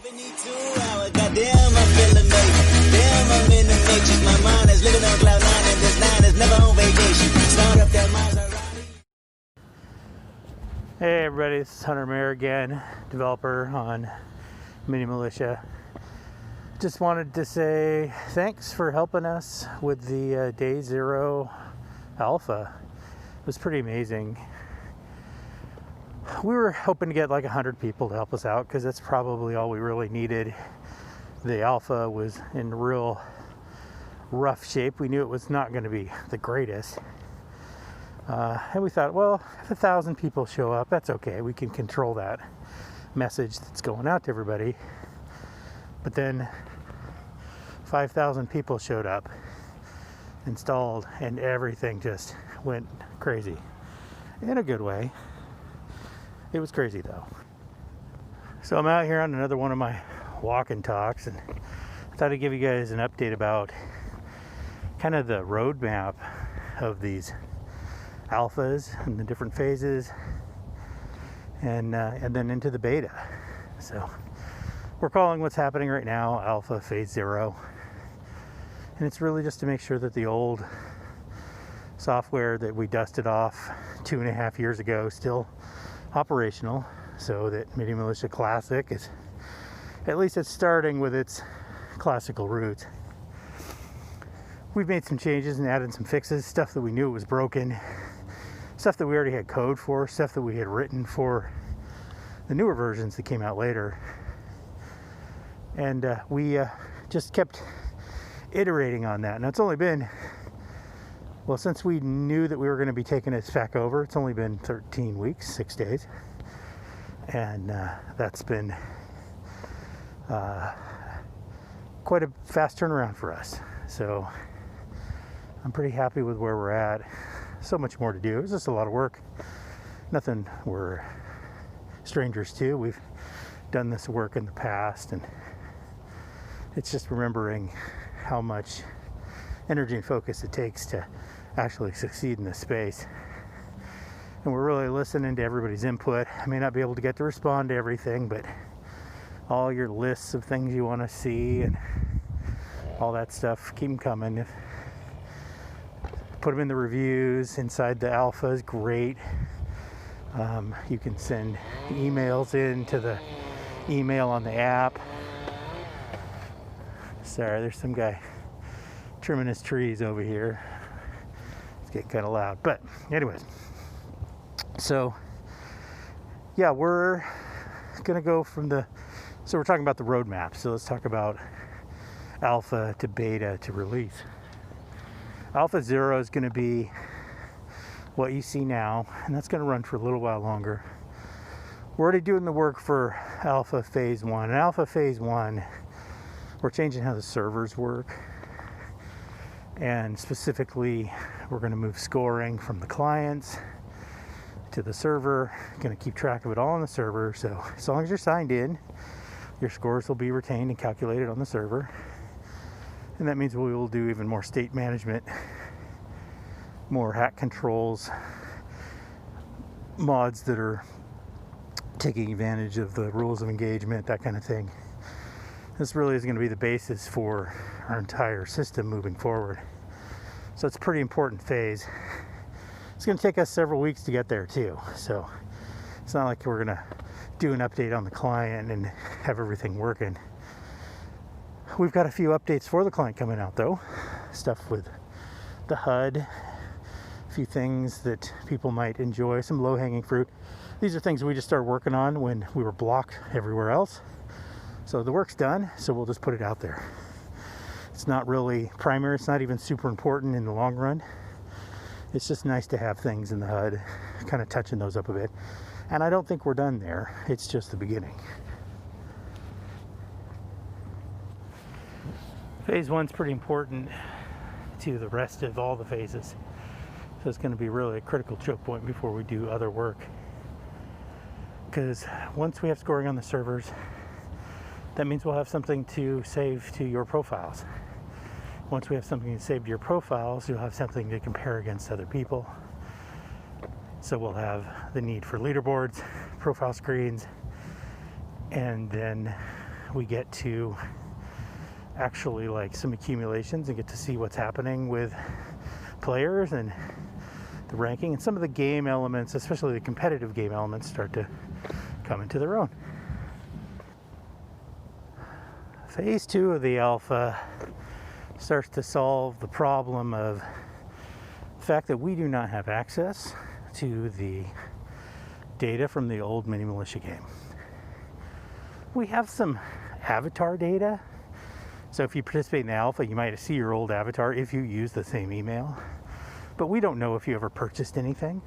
72 hours, goddamn, I feel amazing. Damn, I'm in the matrix. My mind is living on cloud nine, and this nine is never on vacation. Start up that Maserati. Hey everybody, this is Hunter Mayer again, developer on Mini Militia. Just wanted to say thanks for helping us with the Day Zero Alpha. It was pretty amazing. We were hoping to get like 100 people to help us out because that's probably all we really needed. The Alpha was in real rough shape. We knew it was not going to be the greatest. And we thought, well, if 1,000 people show up, that's okay. We can control that message that's going out to everybody. But then 5,000 people showed up, installed, and everything just went crazy. In a good way. It was crazy though. So I'm out here on another one of my walk and talks, and I thought I'd give you guys an update about kind of the roadmap of these alphas and the different phases, and then into the beta. So we're calling what's happening right now Alpha Phase 0, and it's really just to make sure that the old software that we dusted off 2.5 years ago still operational, so that Mini Militia Classic is, at least it's starting with its classical roots. We've made some changes and added some fixes, stuff that we knew was broken, stuff that we already had code for, stuff that we had written for the newer versions that came out later. And we just kept iterating on that. Now it's only been, well, since we knew that we were going to be taking it back over, it's only been 13 weeks, 6 days. And that's been quite a fast turnaround for us. So I'm pretty happy with where we're at. So much more to do. It's just a lot of work. Nothing we're strangers to. We've done this work in the past, and it's just remembering how much energy and focus it takes to actually succeed in this space. And we're really listening to everybody's input. I may not be able to get to respond to everything, but all your lists of things you want to see and all that stuff, keep them coming. Put them in the reviews inside the alpha is great. You can send emails into the email on the app. Sorry, there's some guy trimming his trees over here. It's getting kind of loud, but anyways, so yeah, we're gonna go from so we're talking about the roadmap, so let's talk about alpha to beta to release. Alpha 0 is going to be what you see now, and that's going to run for a little while longer. We're already doing the work for Alpha Phase 1. And Alpha Phase 1, we're changing how the servers work. And specifically, we're going to move scoring from the clients to the server. Going to keep track of it all on the server. So as long as you're signed in, your scores will be retained and calculated on the server. And that means we will do even more state management, more hack controls, mods that are taking advantage of the rules of engagement, that kind of thing. This really is going to be the basis for our entire system moving forward. So it's a pretty important phase. It's going to take us several weeks to get there too. So it's not like we're going to do an update on the client and have everything working. We've got a few updates for the client coming out though. Stuff with the HUD, a few things that people might enjoy, some low-hanging fruit. These are things we just started working on when we were blocked everywhere else. So the work's done, so we'll just put it out there. It's not really primary, it's not even super important in the long run. It's just nice to have things in the HUD, kind of touching those up a bit. And I don't think we're done there, it's just the beginning. Phase 1's pretty important to the rest of all the phases. So it's going to be really a critical choke point before we do other work. Because once we have scoring on the servers, that means we'll have something to save to your profiles. Once we have something to save to your profiles, you'll have something to compare against other people. So we'll have the need for leaderboards, profile screens, and then we get to actually like some accumulations and get to see what's happening with players and the ranking, and some of the game elements, especially the competitive game elements, start to come into their own. Phase 2 of the alpha starts to solve the problem of the fact that we do not have access to the data from the old Mini Militia game. We have some avatar data, so if you participate in the alpha, you might see your old avatar if you use the same email, but we don't know if you ever purchased anything.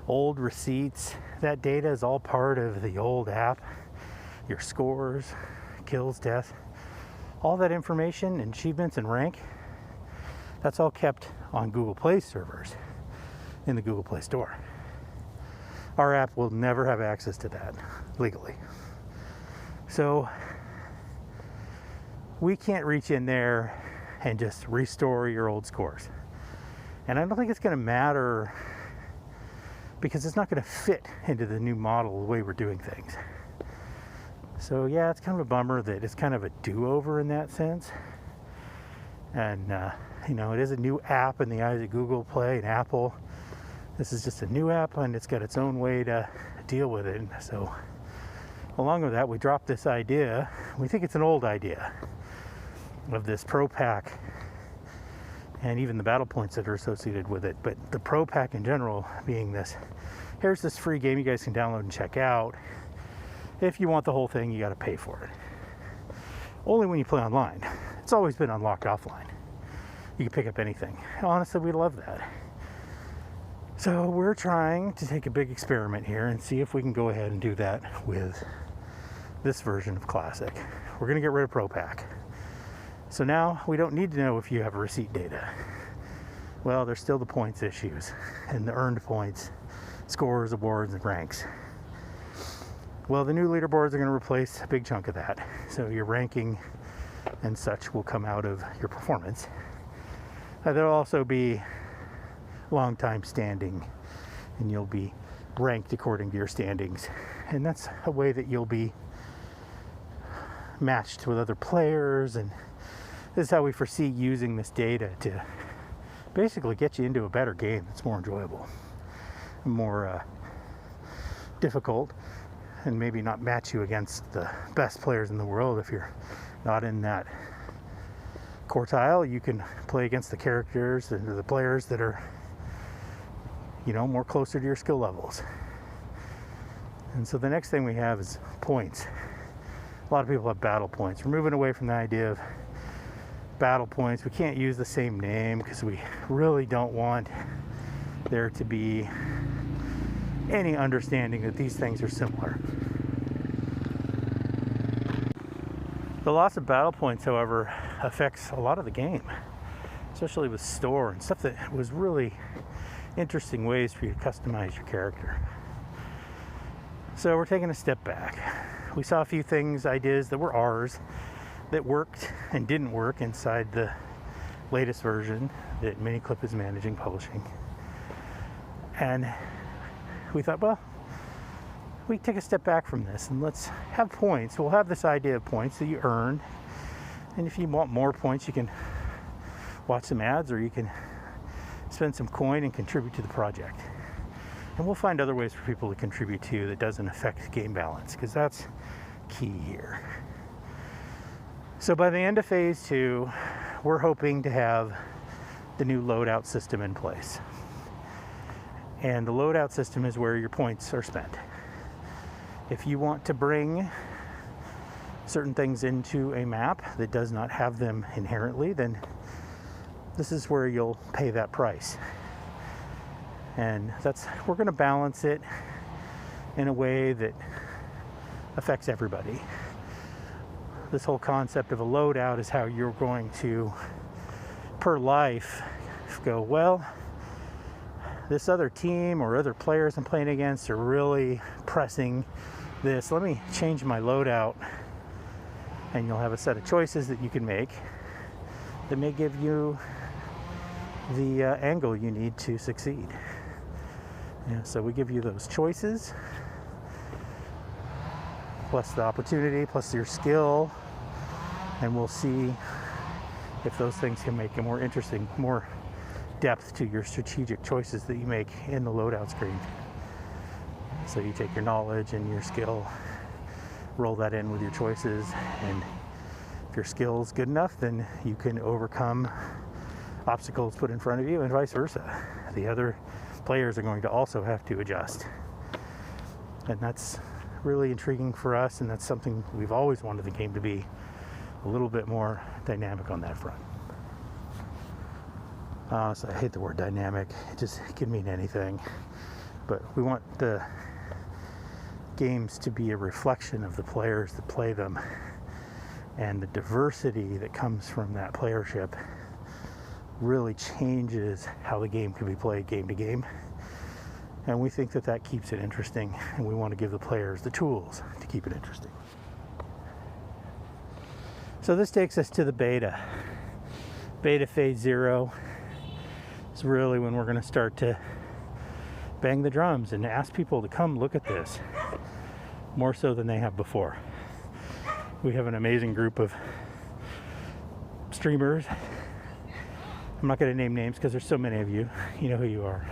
Old receipts, that data is all part of the old app. Your scores, kills, death, all that information and achievements and rank, that's all kept on Google Play servers in the Google Play Store. Our app will never have access to that legally. So we can't reach in there and just restore your old scores. And I don't think it's going to matter because it's not going to fit into the new model, the way we're doing things. So yeah, it's kind of a bummer that it's kind of a do-over in that sense. And you know, it is a new app in the eyes of Google Play and Apple. This is just a new app and it's got its own way to deal with it. So along with that, we dropped this idea. We think it's an old idea of this Pro Pack and even the battle points that are associated with it. But the Pro Pack in general being this, here's this free game you guys can download and check out. If you want the whole thing, you got to pay for it. Only when you play online. It's always been unlocked offline. You can pick up anything. Honestly, we love that. So we're trying to take a big experiment here and see if we can go ahead and do that with this version of Classic. We're going to get rid of Pro Pack. So now we don't need to know if you have receipt data. Well, there's still the points issues and the earned points, scores, awards, and ranks. Well, the new leaderboards are going to replace a big chunk of that. So your ranking and such will come out of your performance. There'll also be long time standing, and you'll be ranked according to your standings. And that's a way that you'll be matched with other players, and this is how we foresee using this data to basically get you into a better game that's more enjoyable, more difficult, and maybe not match you against the best players in the world. If you're not in that quartile, you can play against the characters and the players that are, you know, more closer to your skill levels. And so the next thing we have is points. A lot of people have battle points. We're moving away from the idea of battle points. We can't use the same name because we really don't want there to be any understanding that these things are similar. The loss of battle points, however, affects a lot of the game, especially with store and stuff that was really interesting ways for you to customize your character. So we're taking a step back. We saw a few things, ideas that were ours, that worked and didn't work inside the latest version that Miniclip is managing publishing. And we thought, well, we take a step back from this and let's have points. We'll have this idea of points that you earn, and if you want more points, you can watch some ads or you can spend some coin and contribute to the project. And we'll find other ways for people to contribute to that doesn't affect game balance, because that's key here. So by the end of phase 2, we're hoping to have the new loadout system in place. And the loadout system is where your points are spent. If you want to bring certain things into a map that does not have them inherently, then this is where you'll pay that price. And we're going to balance it in a way that affects everybody. This whole concept of a loadout is how you're going to, per life, go, well, this other team or other players I'm playing against are really pressing this. Let me change my loadout, and you'll have a set of choices that you can make that may give you the angle you need to succeed. Yeah, so we give you those choices, plus the opportunity, plus your skill, and we'll see if those things can make it more interesting, more depth to your strategic choices that you make in the loadout screen. So you take your knowledge and your skill, roll that in with your choices, and if your skill is good enough, then you can overcome obstacles put in front of you, and vice versa. The other players are going to also have to adjust. And that's really intriguing for us, and that's something we've always wanted the game to be a little bit more dynamic on that front. So I hate the word dynamic. It can mean anything. But we want the games to be a reflection of the players that play them, and the diversity that comes from that playership really changes how the game can be played game to game. And we think that that keeps it interesting, and we want to give the players the tools to keep it interesting. So this takes us to the beta. Beta phase 0 is really when we're going to start to bang the drums and ask people to come look at this, more so than they have before. We have an amazing group of streamers. I'm not going to name names because there's so many of you. You know who you are.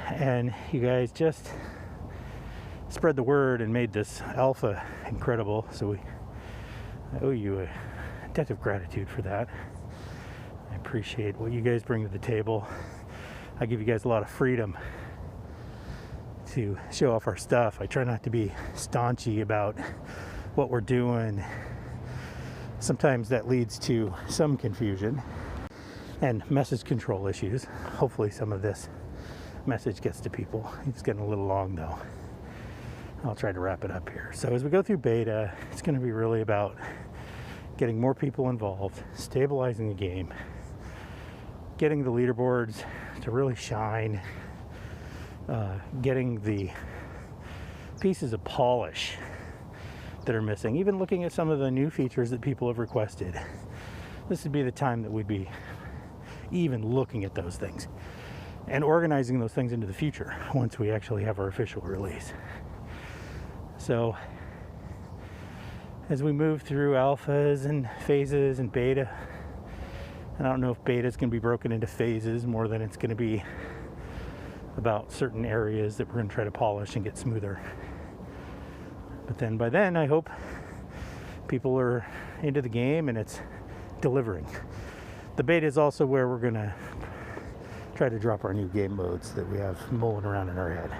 And you guys just spread the word and made this alpha incredible. So I owe you a debt of gratitude for that. I appreciate what you guys bring to the table. I give you guys a lot of freedom to show off our stuff. I try not to be staunchy about what we're doing. Sometimes that leads to some confusion and message control issues. Hopefully some of this message gets to people. It's getting a little long though. I'll try to wrap it up here. So as we go through beta, it's going to be really about getting more people involved, stabilizing the game, getting the leaderboards to really shine, getting the pieces of polish that are missing, even looking at some of the new features that people have requested. This would be the time that we'd be even looking at those things and organizing those things into the future once we actually have our official release. So as we move through alphas and phases and beta, and I don't know if beta is going to be broken into phases more than it's going to be about certain areas that we're going to try to polish and get smoother. But then by then, I hope people are into the game and it's delivering. The beta is also where we're going to try to drop our new game modes that we have mulling around in our head.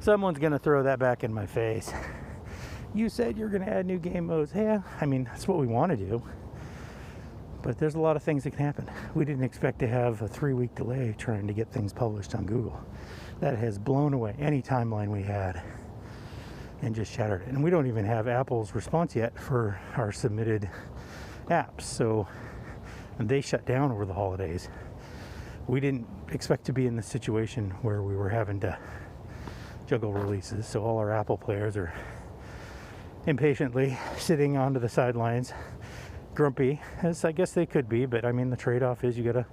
Someone's going to throw that back in my face. You said you're going to add new game modes. Yeah, I mean, that's what we want to do. But there's a lot of things that can happen. We didn't expect to have a 3-week delay trying to get things published on Google. That has blown away any timeline we had and just shattered it. And we don't even have Apple's response yet for our submitted apps. So, and they shut down over the holidays. We didn't expect to be in the situation where we were having to juggle releases. So all our Apple players are impatiently sitting onto the sidelines, grumpy, as I guess they could be, but I mean the trade-off is you get a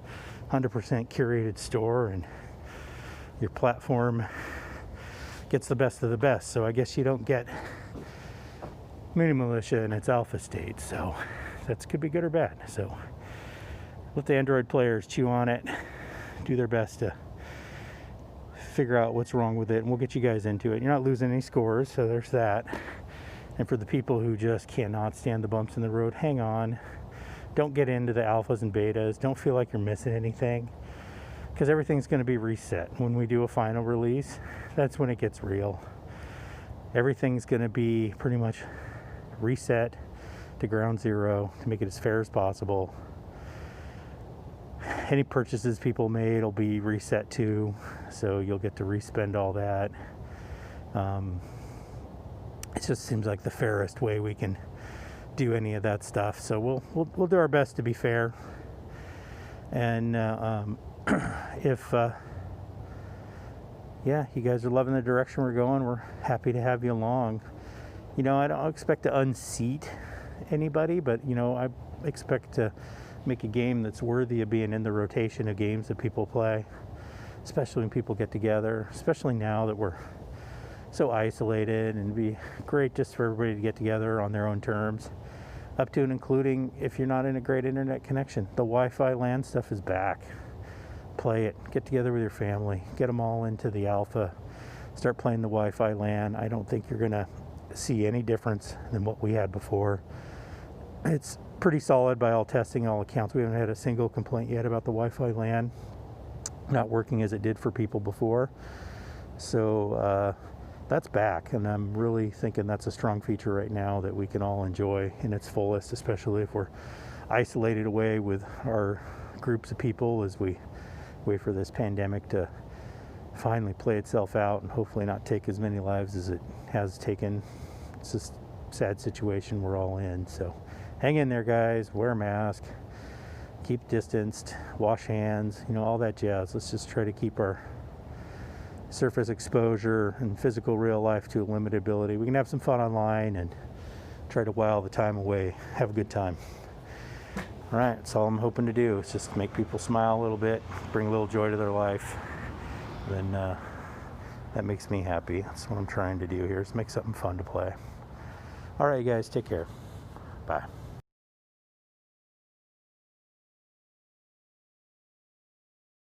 100% curated store and your platform gets the best of the best. So I guess you don't get Mini Militia in its alpha state. So that could be good or bad. So let the Android players chew on it, do their best to figure out what's wrong with it, and we'll get you guys into it. You're not losing any scores, so there's that. And for the people who just cannot stand the bumps in the road, hang on. Don't get into the alphas and betas. Don't feel like you're missing anything, because everything's going to be reset. When we do a final release, that's when it gets real. Everything's going to be pretty much reset to ground zero to make it as fair as possible. Any purchases people made will be reset too, so you'll get to respend all that. It just seems like the fairest way we can do any of that stuff. So we'll do our best to be fair. And if you guys are loving the direction we're going, we're happy to have you along. You know, I don't expect to unseat anybody, but you know, I expect to make a game that's worthy of being in the rotation of games that people play, especially when people get together, especially now that we're so isolated, and it'd be great just for everybody to get together on their own terms, up to and including if you're not in a great internet connection. The Wi-Fi LAN stuff is back. Play it, get together with your family, get them all into the alpha, start playing the Wi-Fi LAN. I don't think you're gonna see any difference than what we had before. It's pretty solid by all testing, all accounts. We haven't had a single complaint yet about the Wi-Fi LAN not working as it did for people before. So that's back, and I'm really thinking that's a strong feature right now that we can all enjoy in its fullest, especially if we're isolated away with our groups of people as we wait for this pandemic to finally play itself out and hopefully not take as many lives as it has taken. It's just a sad situation we're all in. So hang in there, guys. Wear a mask, keep distanced, wash hands, all that jazz. Let's just try to keep our surface exposure and physical real life to a limited ability. We can have some fun online and try to while the time away, have a good time. All right, that's all I'm hoping to do, is just make people smile a little bit, bring a little joy to their life. Then that makes me happy. That's what I'm trying to do here, is make something fun to play. All right, you guys, take care. Bye.